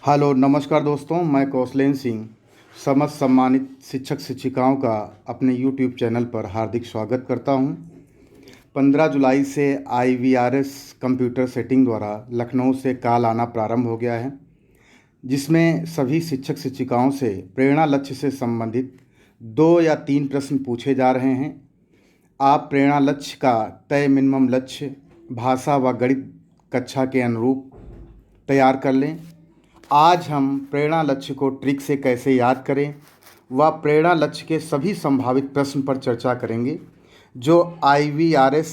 Hello नमस्कार दोस्तों, मैं कौशलेन सिंह समस्त सम्मानित शिक्षक शिक्षिकाओं का अपने YouTube चैनल पर हार्दिक स्वागत करता हूं। 15 जुलाई से IVRS कंप्यूटर सेटिंग द्वारा लखनऊ से कॉल आना प्रारंभ हो गया है, जिसमें सभी शिक्षक शिक्षिकाओं से प्रेरणा लक्ष्य से संबंधित 2 या 3 प्रश्न पूछे जा रहे हैं। आप प्रेरणा लक्ष्य का तय मिनिमम लक्ष्य भाषा व गणित कक्षा के अनुरूप तैयार कर लें। आज हम प्रेरणा लक्ष्य को ट्रिक से कैसे याद करें व प्रेरणा लक्ष्य के सभी संभावित प्रश्न पर चर्चा करेंगे जो IVRS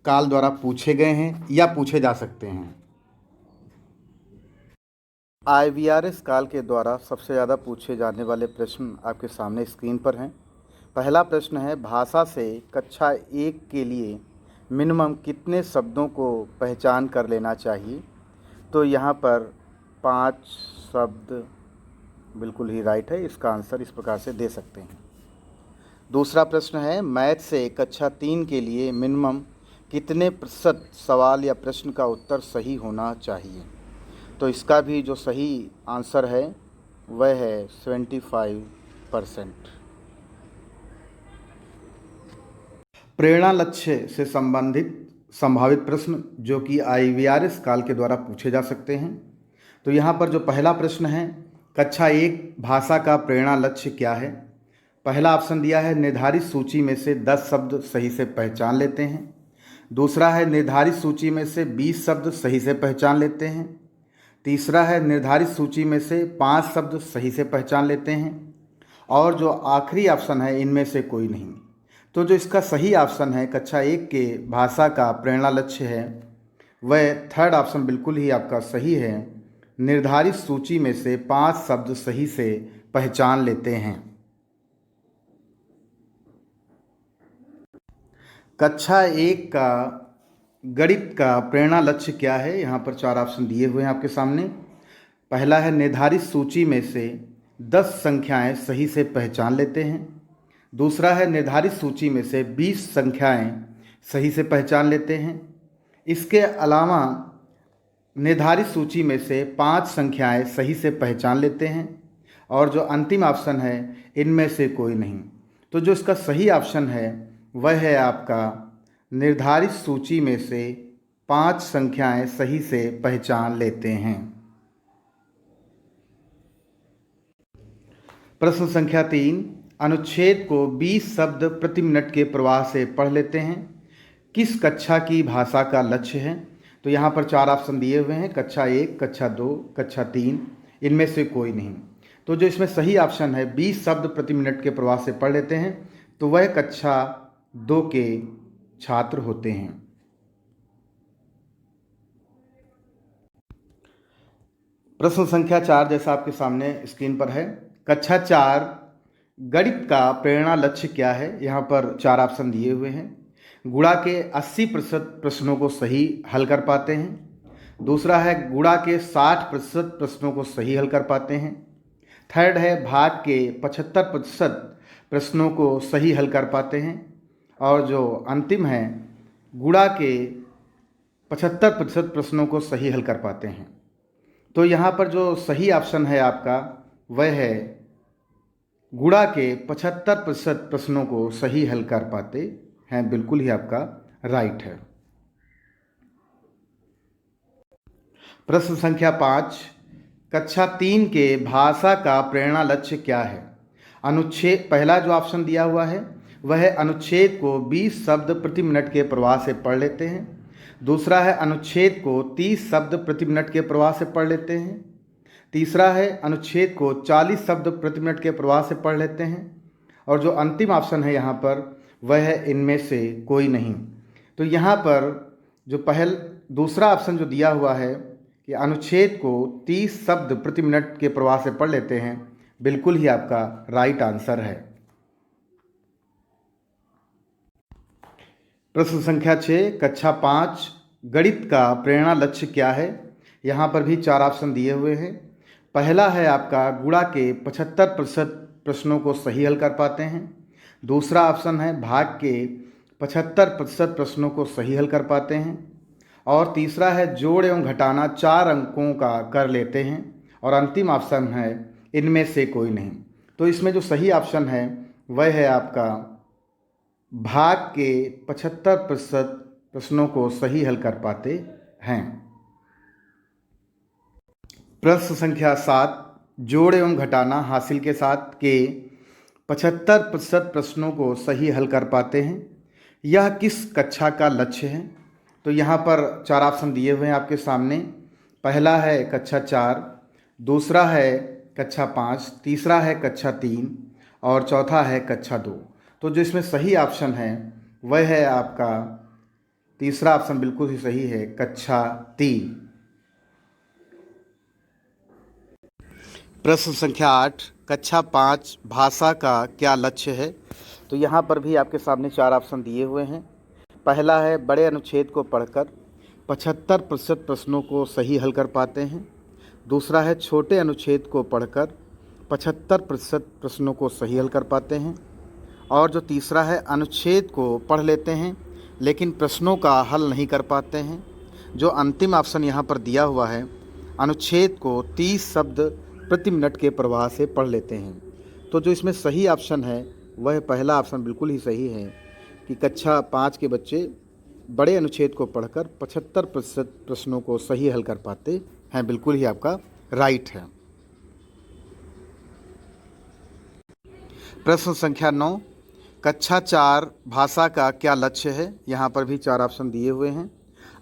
काल द्वारा पूछे गए हैं या पूछे जा सकते हैं। IVRS काल के द्वारा सबसे ज़्यादा पूछे जाने वाले प्रश्न आपके सामने स्क्रीन पर हैं। पहला प्रश्न है, भाषा से कक्षा 1 के लिए मिनिमम कितने शब्दों को पहचान कर लेना चाहिए? तो यहाँ पर 5 शब्द बिल्कुल ही राइट है। इसका आंसर इस प्रकार से दे सकते हैं। दूसरा प्रश्न है, मैथ से कक्षा 3 के लिए मिनिमम कितने प्रतिशत सवाल या प्रश्न का उत्तर सही होना चाहिए? तो इसका भी जो सही आंसर है वह है 75%। प्रेरणा लक्ष्य से संबंधित संभावित प्रश्न जो कि IVRS काल के द्वारा पूछे जा सकते हैं। तो यहाँ पर जो पहला प्रश्न है, कक्षा 1 भाषा का प्रेरणा लक्ष्य क्या है? पहला ऑप्शन दिया है, निर्धारित सूची में से 10 शब्द सही से पहचान लेते हैं। दूसरा है, निर्धारित सूची में से 20 शब्द सही से पहचान लेते हैं। तीसरा है, निर्धारित सूची में से 5 शब्द सही से पहचान लेते हैं। और जो आखिरी ऑप्शन है, इनमें से कोई नहीं। तो जो इसका सही ऑप्शन है कक्षा 1 के भाषा का प्रेरणा लक्ष्य है, वह थर्ड ऑप्शन बिल्कुल ही आपका सही है। निर्धारित सूची में से 5 शब्द सही से पहचान लेते हैं। कक्षा 1 का गणित का प्रेरणा लक्ष्य क्या है? यहाँ पर 4 ऑप्शन दिए हुए हैं आपके सामने। पहला है, निर्धारित सूची में से 10 संख्याएं सही से पहचान लेते हैं। दूसरा है, निर्धारित सूची में से 20 संख्याएं सही से पहचान लेते हैं। इसके अलावा निर्धारित सूची में से 5 संख्याएं सही से पहचान लेते हैं। और जो अंतिम ऑप्शन है, इनमें से कोई नहीं। तो जो इसका सही ऑप्शन है वह है आपका निर्धारित सूची में से 5 संख्याएं सही से पहचान लेते हैं। प्रश्न संख्या 3, अनुच्छेद को 20 शब्द प्रति मिनट के प्रवाह से पढ़ लेते हैं। किस कक्षा की भाषा का लक्ष्य है? तो यहाँ पर 4 ऑप्शन दिए हुए हैं, कक्षा 1, कक्षा 2, कक्षा 3, इनमें से कोई नहीं। तो जो इसमें सही ऑप्शन है 20 शब्द प्रति मिनट के प्रवाह से पढ़ लेते हैं, तो वह कक्षा 2 के छात्र होते हैं। प्रश्न संख्या 4 जैसा आपके सामने स्क्रीन पर है, कक्षा 4 गणित का प्रेरणा लक्ष्य क्या है? यहाँ पर 4 ऑप्शन दिए हुए हैं। गुणा के 80% प्रश्नों को सही हल कर पाते हैं। दूसरा है, गुणा के 60% प्रश्नों को सही हल कर पाते हैं। थर्ड है, भाग के 75% प्रश्नों को सही हल कर पाते हैं। और जो अंतिम है, गुणा के 75% प्रश्नों को सही हल कर पाते हैं। तो यहाँ पर जो सही ऑप्शन है आपका वह है गुणा के 75% प्रश्नों को सही हल कर पाते हैं। बिल्कुल ही आपका राइट है। प्रश्न संख्या 5, कक्षा 3 के भाषा का प्रेरणा लक्ष्य क्या है? अनुच्छेद, पहला जो ऑप्शन दिया हुआ है वह है अनुच्छेद को 20 शब्द प्रति मिनट के प्रवाह से पढ़ लेते हैं। दूसरा है, अनुच्छेद को 30 शब्द प्रति मिनट के प्रवाह से पढ़ लेते हैं। तीसरा है, अनुच्छेद को 40 शब्द प्रति मिनट के प्रवाह से पढ़ लेते हैं। और जो अंतिम ऑप्शन है यहाँ पर वह है इनमें से कोई नहीं। तो यहाँ पर जो दूसरा ऑप्शन जो दिया हुआ है कि अनुच्छेद को 30 शब्द प्रति मिनट के प्रवाह से पढ़ लेते हैं, बिल्कुल ही आपका राइट आंसर है। प्रश्न संख्या 6, कक्षा 5 गणित का प्रेरणा लक्ष्य क्या है? यहाँ पर भी 4 ऑप्शन दिए हुए हैं। पहला है आपका, गुणा के 75% प्रश्नों को सही हल कर पाते हैं। दूसरा ऑप्शन है, भाग के 75% प्रश्नों को सही हल कर पाते हैं। और तीसरा है, जोड़ एवं घटाना 4 अंकों का कर लेते हैं। और अंतिम ऑप्शन है इनमें से कोई नहीं। तो इसमें जो सही ऑप्शन है वह है आपका भाग के 75% प्रश्नों को सही हल कर पाते हैं। प्रश्न संख्या 7, जोड़ एवं घटाना हासिल के साथ के 75% प्रश्नों को सही हल कर पाते हैं। यह किस कक्षा का लक्ष्य है? तो यहाँ पर 4 ऑप्शन दिए हुए हैं आपके सामने। पहला है कक्षा 4, दूसरा है कक्षा 5, तीसरा है कक्षा 3 और चौथा है कक्षा 2। तो जो इसमें सही ऑप्शन है वह है आपका तीसरा ऑप्शन, बिल्कुल ही सही है, कक्षा 3। प्रश्न संख्या 8, कक्षा 5 भाषा का क्या लक्ष्य है? तो यहाँ पर भी आपके सामने 4 ऑप्शन दिए हुए हैं। पहला है बड़े अनुच्छेद को पढ़कर 75% प्रश्नों को सही हल कर पाते हैं। दूसरा है छोटे अनुच्छेद को पढ़कर 75% प्रश्नों को सही हल कर पाते हैं। और जो तीसरा है अनुच्छेद को पढ़ लेते हैं लेकिन प्रश्नों का हल नहीं कर पाते हैं। जो अंतिम ऑप्शन यहाँ पर दिया हुआ है, अनुच्छेद को 30 शब्द प्रति मिनट के प्रवाह से पढ़ लेते हैं। तो जो इसमें सही ऑप्शन है वह पहला ऑप्शन बिल्कुल ही सही है कि कक्षा 5 के बच्चे बड़े अनुच्छेद को पढ़कर 75% प्रश्नों को सही हल कर पाते हैं। बिल्कुल ही आपका राइट है। प्रश्न संख्या 9, कक्षा 4 भाषा का क्या लक्ष्य है? यहाँ पर भी 4 ऑप्शन दिए हुए हैं।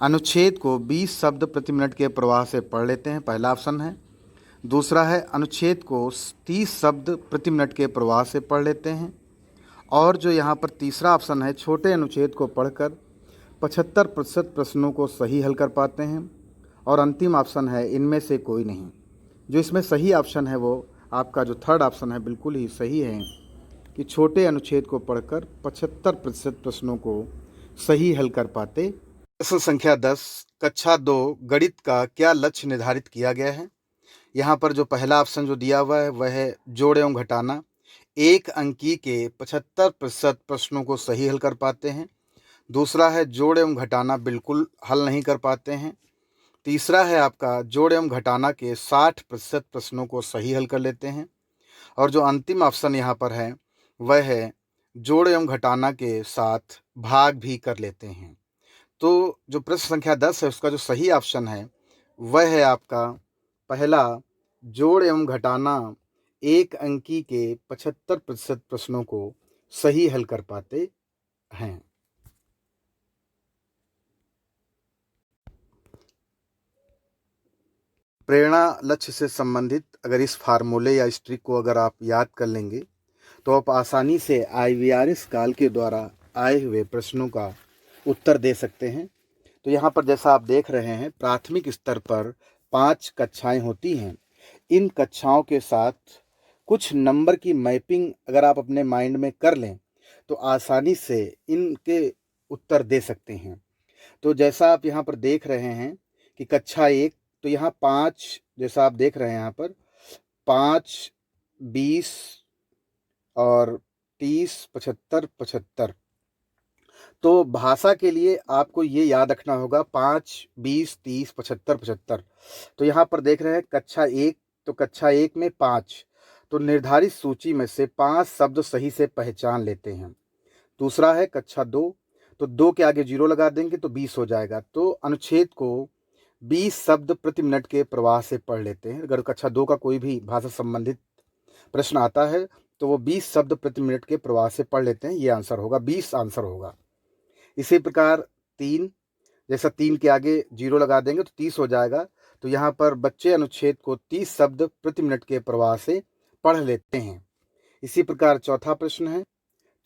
अनुच्छेद को 20 शब्द प्रति मिनट के प्रवाह से पढ़ लेते हैं, पहला ऑप्शन है। दूसरा है अनुच्छेद को 30 शब्द प्रति मिनट के प्रवाह से पढ़ लेते हैं। और जो यहाँ पर तीसरा ऑप्शन है, छोटे अनुच्छेद को पढ़कर 75% प्रश्नों को सही हल कर पाते हैं। और अंतिम ऑप्शन है इनमें से कोई नहीं। जो इसमें सही ऑप्शन है वो आपका जो थर्ड ऑप्शन है बिल्कुल ही सही है कि छोटे अनुच्छेद को पढ़कर 75% प्रश्नों को सही हल कर पाते। प्रश्न संख्या 10, कक्षा 2 गणित का क्या लक्ष्य निर्धारित किया गया है? यहाँ पर जो पहला ऑप्शन जो दिया हुआ है वह है जोड़ एवं घटाना। 1 अंकी के 75% प्रश्नों को सही हल कर पाते हैं। दूसरा है जोड़ एवं घटाना बिल्कुल हल नहीं कर पाते हैं। तीसरा है आपका जोड़ एवं घटाना के 60% प्रश्नों को सही हल कर लेते हैं। और जो अंतिम ऑप्शन यहाँ पर है वह है जोड़ एवं घटाना के साथ भाग भी कर लेते हैं। तो जो प्रश्न संख्या 10 है उसका जो सही ऑप्शन है वह है आपका पहला, जोड़ एवं घटाना 1 अंकी के 75% प्रश्नों को सही हल कर पाते हैं। प्रेरणा लक्ष्य से संबंधित अगर इस फार्मूले या इस ट्रिक को अगर आप याद कर लेंगे तो आप आसानी से IVRS काल के द्वारा आए हुए प्रश्नों का उत्तर दे सकते हैं। तो यहाँ पर जैसा आप देख रहे हैं, प्राथमिक स्तर पर 5 कक्षाएं होती हैं। इन कक्षाओं के साथ कुछ नंबर की मैपिंग अगर आप अपने माइंड में कर लें तो आसानी से इनके उत्तर दे सकते हैं। तो जैसा आप यहाँ पर देख रहे हैं कि कक्षा 1, तो यहाँ 5, जैसा आप देख रहे हैं यहाँ पर 5, 20 और 30, 75, 75। तो भाषा के लिए आपको ये याद रखना होगा 5, 20, 30, 75, 75। तो यहाँ पर देख रहे हैं कक्षा 1, तो कक्षा 1 में 5, तो निर्धारित सूची में से 5 शब्द सही से पहचान लेते हैं। दूसरा है कक्षा 2, तो 2 के आगे 0 लगा देंगे तो 20 हो जाएगा। तो अनुच्छेद को 20 शब्द प्रति मिनट के प्रवाह से पढ़ लेते हैं। अगर कक्षा 2 का कोई भी भाषा संबंधित प्रश्न आता है तो वो 20 शब्द प्रति मिनट के प्रवाह से पढ़ लेते हैं। ये आंसर होगा, 20 आंसर होगा। इसी प्रकार 3, जैसा 3 के आगे 0 लगा देंगे तो 30 हो जाएगा। तो यहाँ पर बच्चे अनुच्छेद को 30 शब्द प्रति मिनट के प्रवाह से पढ़ लेते हैं। इसी प्रकार चौथा प्रश्न है,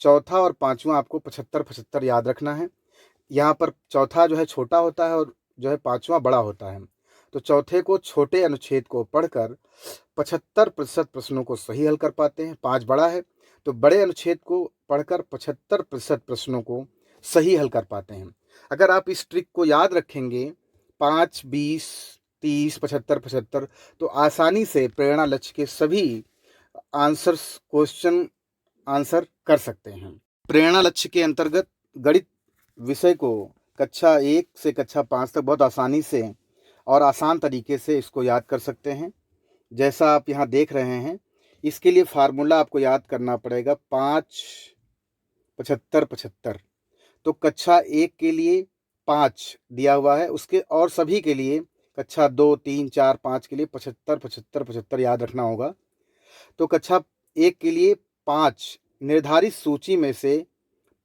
चौथा और पांचवा आपको 75, 75 याद रखना है। यहाँ पर चौथा जो है छोटा होता है और जो है पांचवा बड़ा होता है। तो चौथे को छोटे अनुच्छेद को पढ़कर 75% प्रश्नों को सही हल कर पाते हैं। 5 बड़ा है तो बड़े अनुच्छेद को पढ़कर 75% प्रश्नों को सही हल कर पाते हैं। अगर आप इस ट्रिक को याद रखेंगे 5, 20, 30, 75, 75, तो आसानी से प्रेरणा लक्ष्य के सभी क्वेश्चन आंसर कर सकते हैं। प्रेरणा लक्ष्य के अंतर्गत गणित विषय को कक्षा 1 से कक्षा 5 तक बहुत आसानी से और आसान तरीके से इसको याद कर सकते हैं। जैसा आप यहाँ देख रहे हैं, इसके लिए फार्मूला आपको याद करना पड़ेगा 5 75 75। तो कक्षा 1 के लिए 5 दिया हुआ है, उसके और सभी के लिए कक्षा 2 3 4 5 के लिए 75 75 75 याद रखना होगा। तो कक्षा 1 के लिए 5 निर्धारित सूची में से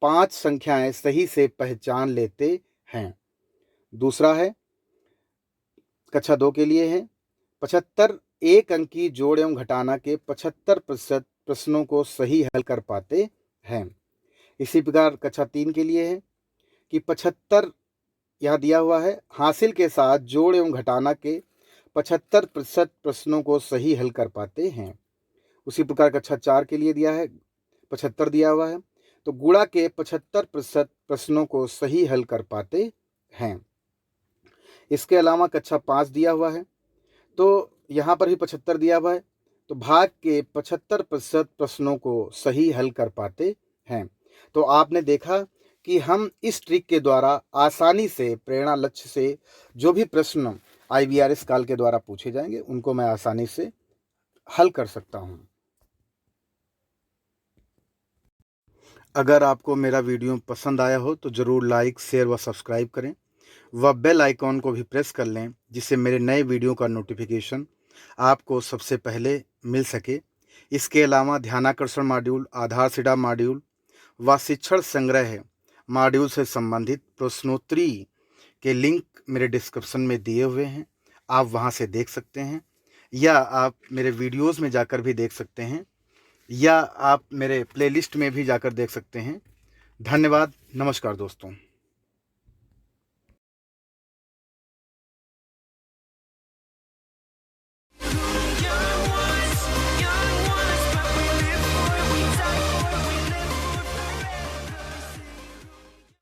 5 संख्याएं सही से पहचान लेते हैं। दूसरा है कक्षा 2 के लिए है 75 एक अंकी जोड़ एवं घटाना के 75% प्रश्नों को सही हल कर पाते हैं। इसी प्रकार कक्षा 3 के लिए है कि 75 यहाँ दिया हुआ है, हासिल के साथ जोड़ एवं घटाना के 75% प्रश्नों को सही हल कर पाते हैं। उसी प्रकार कक्षा 4 के लिए दिया है 75 दिया हुआ है, तो गुणा के 75% प्रश्नों को सही हल कर पाते हैं। इसके अलावा कक्षा 5 दिया हुआ है, तो यहाँ पर भी 75 दिया हुआ है, तो भाग के 75% प्रश्नों को सही हल कर पाते हैं। तो आपने देखा कि हम इस ट्रिक के द्वारा आसानी से प्रेरणा लक्ष्य से जो भी प्रश्न IVRS काल के द्वारा पूछे जाएंगे उनको मैं आसानी से हल कर सकता हूं। अगर आपको मेरा वीडियो पसंद आया हो तो ज़रूर लाइक, शेयर व सब्सक्राइब करें व बेल आइकॉन को भी प्रेस कर लें, जिससे मेरे नए वीडियो का नोटिफिकेशन आपको सबसे पहले मिल सके। इसके अलावा ध्यानाकर्षण मॉड्यूल, आधारशिला मॉड्यूल व शिक्षण संग्रह मॉड्यूल से संबंधित प्रश्नोत्तरी के लिंक मेरे डिस्क्रिप्शन में दिए हुए हैं, आप वहां से देख सकते हैं, या आप मेरे वीडियोस में जाकर भी देख सकते हैं, या आप मेरे प्लेलिस्ट में भी जाकर देख सकते हैं। धन्यवाद, नमस्कार दोस्तों।